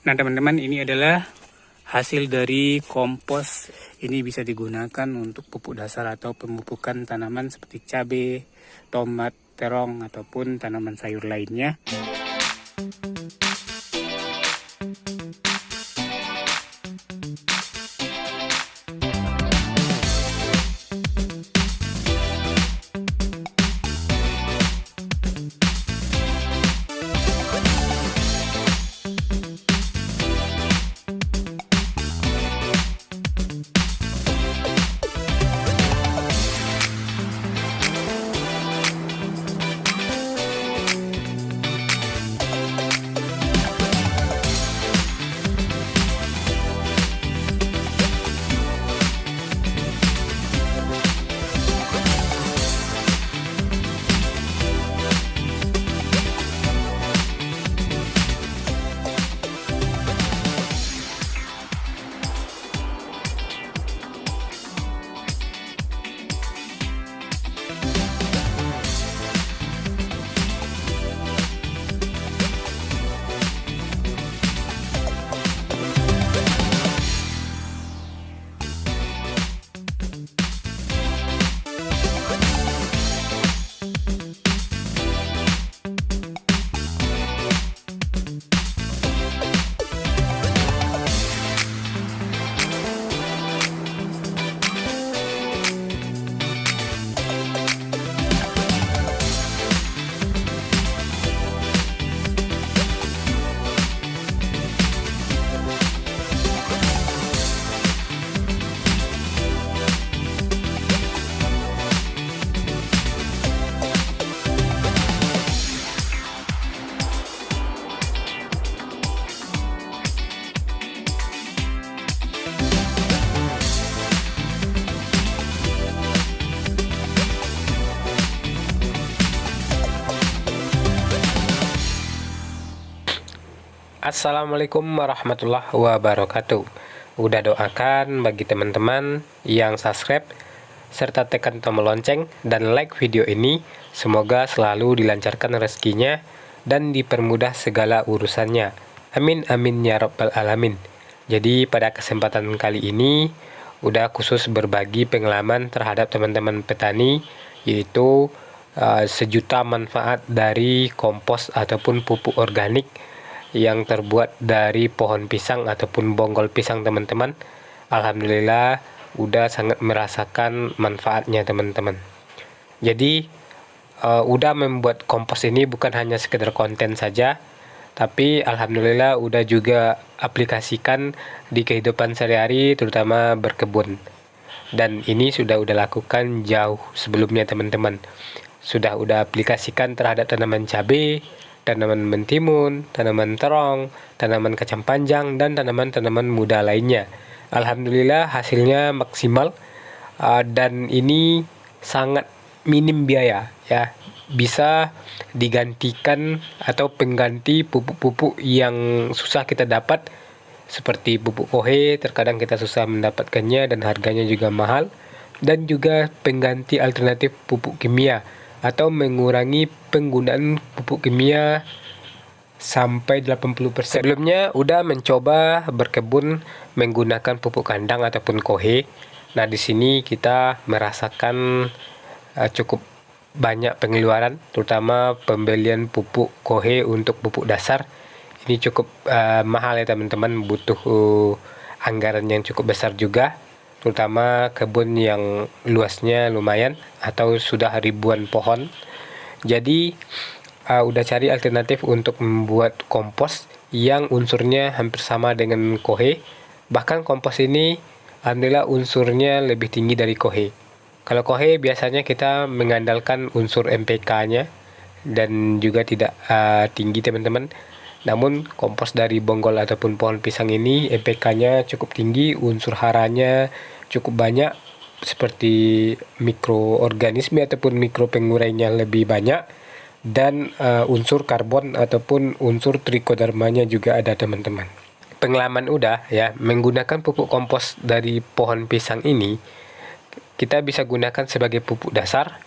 Nah teman-teman, ini adalah hasil dari kompos. Ini bisa digunakan untuk pupuk dasar atau pemupukan tanaman seperti cabai, tomat, terong, ataupun tanaman sayur lainnya. Assalamualaikum warahmatullahi wabarakatuh. Udah doakan bagi teman-teman yang subscribe serta tekan tombol lonceng dan like video ini. Semoga selalu dilancarkan rezekinya dan dipermudah segala urusannya. Amin amin ya rabbal alamin. Jadi pada kesempatan kali ini udah khusus berbagi pengalaman terhadap teman-teman petani, yaitu sejuta manfaat dari kompos ataupun pupuk organik yang terbuat dari pohon pisang ataupun bonggol pisang teman-teman. Alhamdulillah udah sangat merasakan manfaatnya teman-teman. Jadi udah membuat kompos ini bukan hanya sekedar konten saja, tapi alhamdulillah udah juga aplikasikan di kehidupan sehari-hari, terutama berkebun. Dan ini sudah lakukan jauh sebelumnya teman-teman. Sudah aplikasikan terhadap tanaman cabai, tanaman mentimun, tanaman terong, tanaman kacang panjang, dan tanaman-tanaman muda lainnya. Alhamdulillah hasilnya maksimal, dan ini sangat minim biaya ya. Bisa digantikan atau pengganti pupuk-pupuk yang susah kita dapat, seperti pupuk kohe. Terkadang kita susah mendapatkannya dan harganya juga mahal, dan juga pengganti alternatif pupuk kimia atau mengurangi penggunaan pupuk kimia sampai 80%. Sebelumnya udah mencoba berkebun menggunakan pupuk kandang ataupun kohe. Nah, di sini kita merasakan cukup banyak pengeluaran, terutama pembelian pupuk kohe untuk pupuk dasar. Ini cukup mahal ya teman-teman, butuh anggaran yang cukup besar juga, terutama kebun yang luasnya lumayan atau sudah ribuan pohon. Jadi udah cari alternatif untuk membuat kompos yang unsurnya hampir sama dengan kohe. Bahkan kompos ini alhamdulillah unsurnya lebih tinggi dari kohe. Kalau kohe biasanya kita mengandalkan unsur NPK-nya dan juga tidak tinggi teman-teman. Namun kompos dari bonggol ataupun pohon pisang ini NPK-nya cukup tinggi, unsur haranya cukup banyak, seperti mikroorganisme ataupun mikropengurainya lebih banyak, dan unsur karbon ataupun unsur trikodermanya juga ada teman-teman. Pengalaman udah ya, menggunakan pupuk kompos dari pohon pisang ini kita bisa gunakan sebagai pupuk dasar,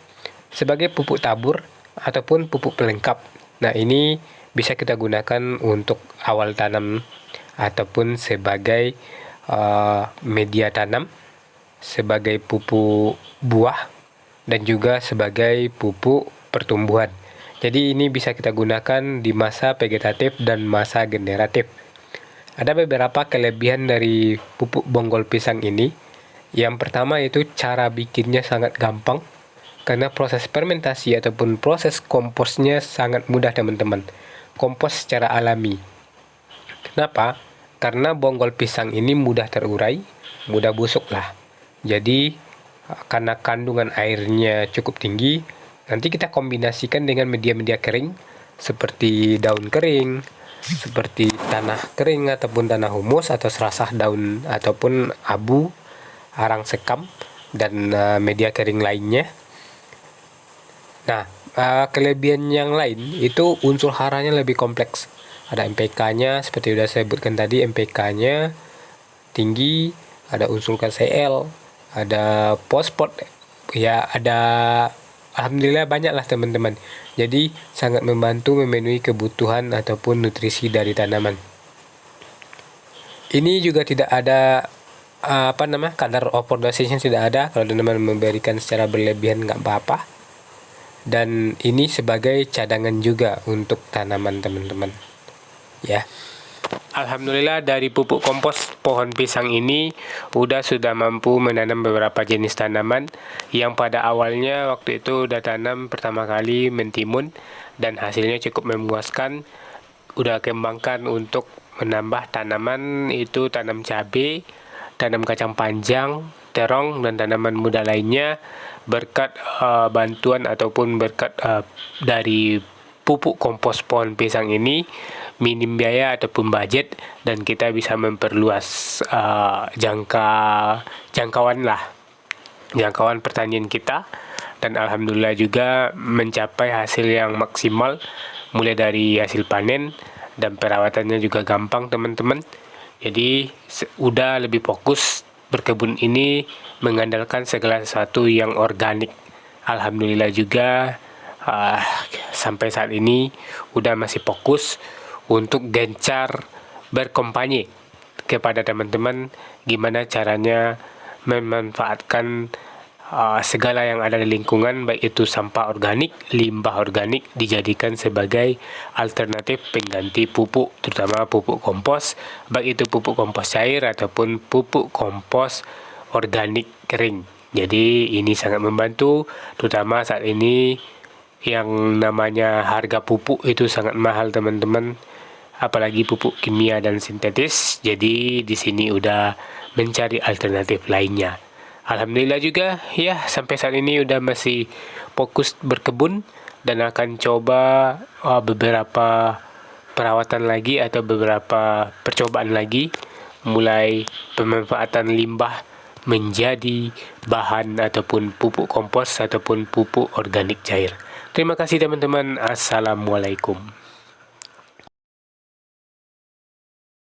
sebagai pupuk tabur, ataupun pupuk pelengkap. Nah, ini bisa kita gunakan untuk awal tanam ataupun sebagai media tanam, sebagai pupuk buah, dan juga sebagai pupuk pertumbuhan. Jadi ini bisa kita gunakan di masa vegetatif dan masa generatif. Ada beberapa kelebihan dari pupuk bonggol pisang ini. Yang pertama itu cara bikinnya sangat gampang, karena proses fermentasi ataupun proses komposnya sangat mudah teman-teman. Kompos secara alami. Kenapa? Karena bonggol pisang ini mudah terurai, mudah busuk lah. Jadi karena kandungan airnya cukup tinggi, nanti kita kombinasikan dengan media-media kering seperti daun kering, seperti tanah kering ataupun tanah humus atau serasah daun ataupun abu, arang sekam, dan media kering lainnya. Nah, kelebihan yang lain itu unsur haranya lebih kompleks. Ada MPK-nya, seperti sudah saya sebutkan tadi, MPK-nya tinggi, ada unsur KCl, ada fosfat, ya ada, alhamdulillah banyak lah teman-teman. Jadi sangat membantu memenuhi kebutuhan ataupun nutrisi dari tanaman. Ini juga tidak ada kadar overdosisnya tidak ada. Kalau teman-teman memberikan secara berlebihan nggak apa-apa. Dan ini sebagai cadangan juga untuk tanaman teman-teman, ya. Alhamdulillah dari pupuk kompos pohon pisang ini sudah mampu menanam beberapa jenis tanaman yang pada awalnya waktu itu udah tanam pertama kali mentimun dan hasilnya cukup memuaskan. Udah kembangkan untuk menambah tanaman, itu tanam cabai, tanam kacang panjang, terong, dan tanaman muda lainnya. Berkat bantuan ataupun berkat dari pupuk kompos pohon pisang ini, minim biaya ataupun budget, dan kita bisa memperluas jangkauan pertanian kita, dan alhamdulillah juga mencapai hasil yang maksimal, mulai dari hasil panen dan perawatannya juga gampang teman-teman. Jadi udah lebih fokus berkebun ini mengandalkan segala sesuatu yang organik. Alhamdulillah juga sampai saat ini udah masih fokus untuk gencar berkampanye kepada teman-teman gimana caranya memanfaatkan segala yang ada di lingkungan, baik itu sampah organik, limbah organik, dijadikan sebagai alternatif pengganti pupuk, terutama pupuk kompos, baik itu pupuk kompos cair ataupun pupuk kompos organik kering. Jadi ini sangat membantu, terutama saat ini yang namanya harga pupuk itu sangat mahal teman-teman, apalagi pupuk kimia dan sintetis. Jadi di sini udah mencari alternatif lainnya. Alhamdulillah juga ya, sampai saat ini udah masih fokus berkebun dan akan coba beberapa perawatan lagi atau beberapa percobaan lagi, mulai pemanfaatan limbah menjadi bahan ataupun pupuk kompos ataupun pupuk organik cair. Terima kasih teman-teman. Assalamualaikum.